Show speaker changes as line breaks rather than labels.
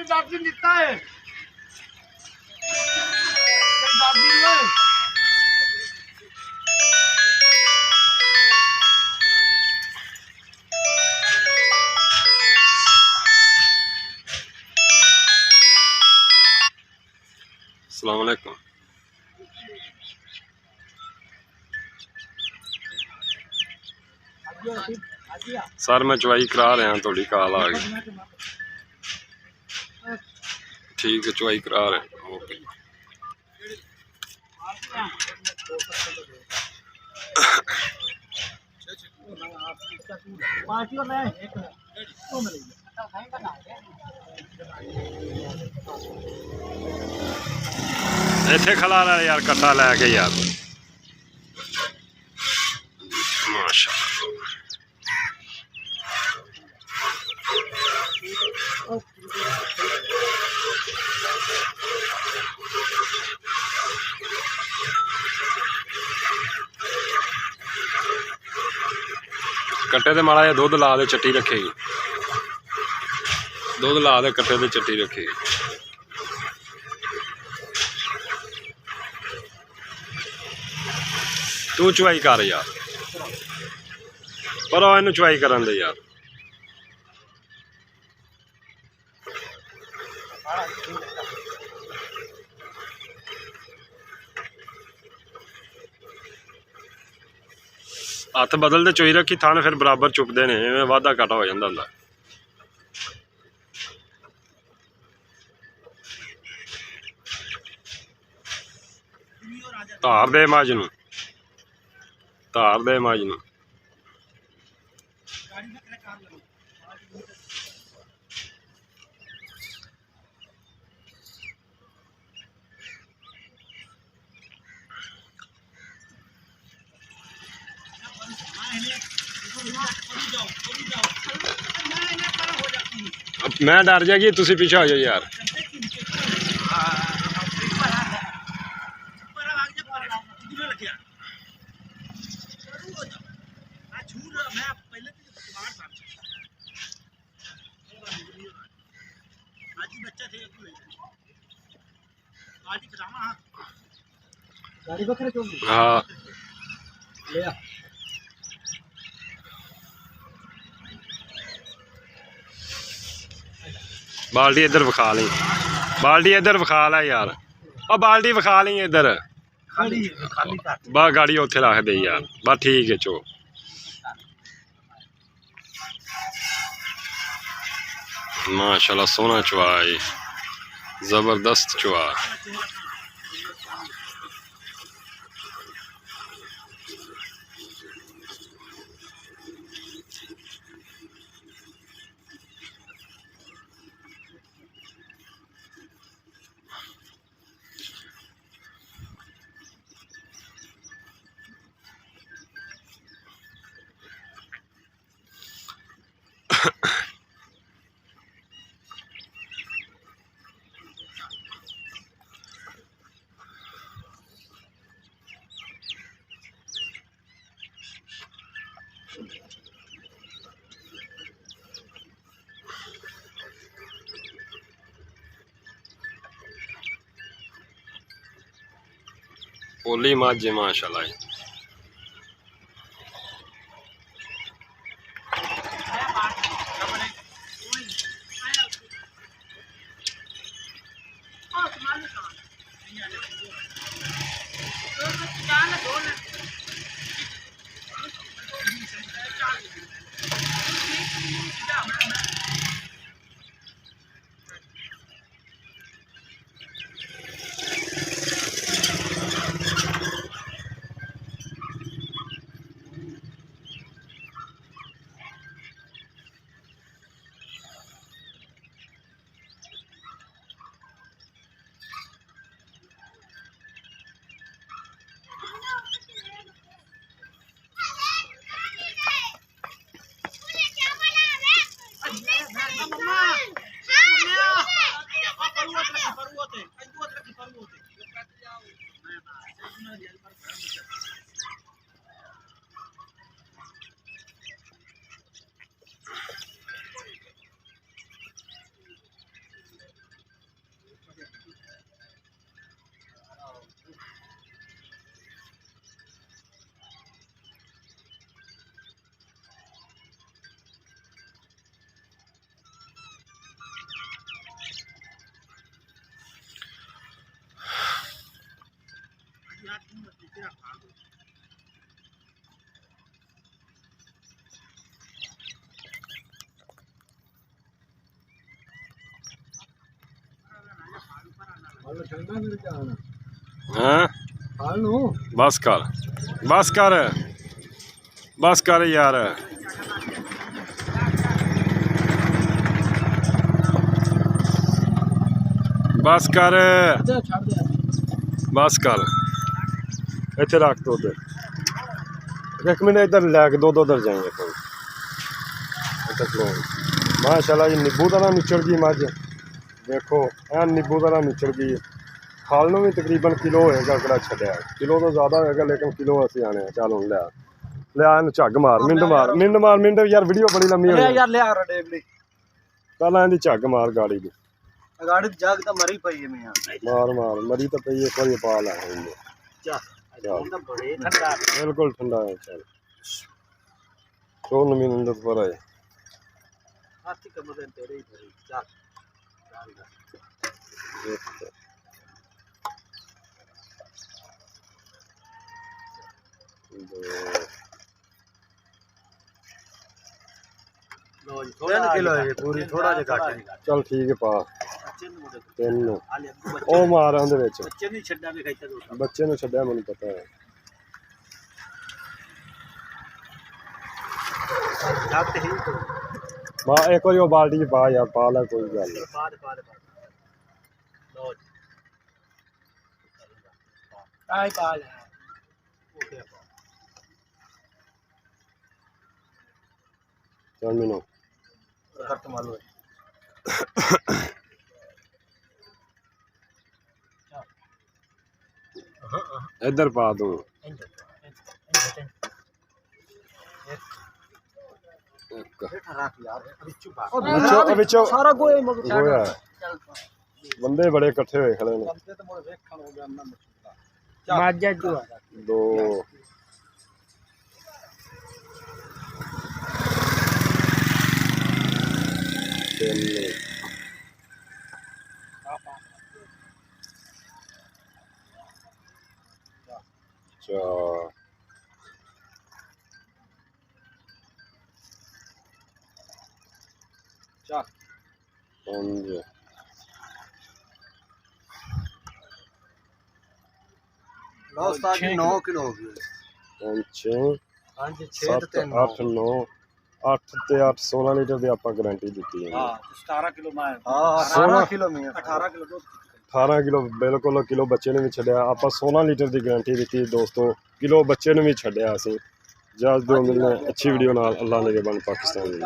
तेरी दादी ने दिता है तेरी दादी ने
अस्सलाम वालेकुम। सर मैं चवाई करा रहा, थोड़ी कॉल आ गई। ठीक है, चवाई करा रहे हैं। ओके। इत्थे खला रहा यार, कट्टा लैके यार माशाअल्लाह। कट्टे ते माड़ा जिहा दुध ला दे, चट्टी रखेगी। दुध ला दे कट्टे ते चट्टी रखेगी। तू चवाई कर यार, पर इनू चवाई करन दे यार। हथ बदलते चोई रखी, थन फिर बराबर चुकते ने, इवें वाधा घाटा हो जाता हुंदा। धार दे मझ नूं, धार दे मझ नूं। मैं डर जाएगी, तुसी पीछे हो जाओ यार। हाँ बाल्टी इधर विखा ली, बाल्टी इधर विखा ला यार। और बाल्टी विखा ली इधर, बस गाड़ी उत्थे रख दे यार। बस ठीक है चो। माशाल्लाह सोहना चुआ है, जबरदस्त चुआ। पोली मझ माशाल्लाह। ਹਾਂ ਬਸ ਕਰ ਬਸ ਕਰ ਬਸ ਕਰ ਯਾਰ ਬਸ ਕਰ ਬਸ ਕਰ ਇੱਥੇ ਰੱਖ ਦੋ ਉਧਰ ਇੱਕ ਮਿੰਟ ਇੱਧਰ ਲੈ ਕੇ ਦੋ ਉਧਰ ਜਾਏंगे कोई माशाल्लाह जी नींबू तरह निचड़ गई मझ देखो ऐ नींबू तरह निचड़ गई खाल में भी तकरीबन किलो होएगा कड़ा छड्या किलो तो ज़्यादा होएगा लेकिन किलो असीं आने चल हुण लिया लिया इन्हूं झग मार मिंट यार वीडियो बड़ी लम्मी हो
यार ले आ डेबली
पहला इहदी झग मार गाड़ी दी
गाड़ी जग तो मरी पई है मैं
मार मरी तो पई एक बार पा ला
बड़े ठंडा
बिल्कुल ठंडा है चल 4 महीने पर है
हाथी कमरे तेरे ही भरी चल किलो है पूरी थोड़ा जिहा घट
चल ठीक है पा तीन ओ मार ਉਹਦੇ ਵਿੱਚ
ਬੱਚੇ ਨਹੀਂ ਛੱਡਾਂ ਵੀ ਖਾਈਤਾ ਦੋ
ਬੱਚੇ ਨੂੰ ਛੱਡਿਆ ਮੈਨੂੰ ਪਤਾ ਹੈ
ਜੱਟ ਹੀ ਤੋਂ
ਮਾ ਇੱਕ ਵਾਰੀ ਉਹ ਬਾਲਟੀ ਚ ਪਾ ਯਾਰ ਪਾ ਲੈ ਕੋਈ ਗੱਲ ਨਹੀਂ
ਪਾ ਦੇ ਲੋ ਜੀ ਆਈ ਪਾ ਲੈ ਓਕੇ
ਚੱਲ ਮੈਨੂੰ
ਕੱਟ ਮਾਲੋ
ਇੱਧਰ ਪਾ ਦੂੰ ਵਿੱਚੋਂ
ਸਾਰਾ ਗੋਏ
ਹੋਇਆ ਬੰਦੇ ਬੜੇ ਇਕੱਠੇ ਹੋਏ ਖੜੇ ਨੇ
ਮਾਜਾ ਜੋ
ਦੋ ਤਿੰਨ ਚਾਰ ਪੰਜ
ਲਓ ਉਸਤਾਦ ਜੀ 9 ਕਿਲੋ ਹੋ ਗਏ
ਪੰਜ ਛੇ
ਹਾਂਜੀ 6 ਤੇ 3
8 9 8 ਤੇ 8 16 ਲੀਟਰ ਦੀ ਆਪਾਂ ਗਾਰੰਟੀ ਦਿੱਤੀ ਹੈ
ਹਾਂ 17 ਕਿਲੋ ਮੈਂ ਹਾਂ 18 ਕਿਲੋ ਮੈਂ 18 ਕਿਲੋ ਦੁੱਧ
18 ਕਿਲੋ ਬਿਲਕੁਲ ਕਿਲੋ ਬੱਚੇ ਨੇ ਵੀ ਛੱਡਿਆ ਆਪਾਂ 16 ਲੀਟਰ ਦੀ ਗਾਰੰਟੀ ਦਿੱਤੀ ਦੋਸਤੋ ਕਿਲੋ ਬੱਚੇ ਨੂੰ ਵੀ ਛੱਡਿਆ ਅਸੀਂ ਜਦ ਦੋ ਮਿਲਣਾ ਅੱਛੀ ਵੀਡੀਓ ਨਾਲ ਅੱਲਾ ਨੇ ਬਣ ਪਾਕਿਸਤਾਨ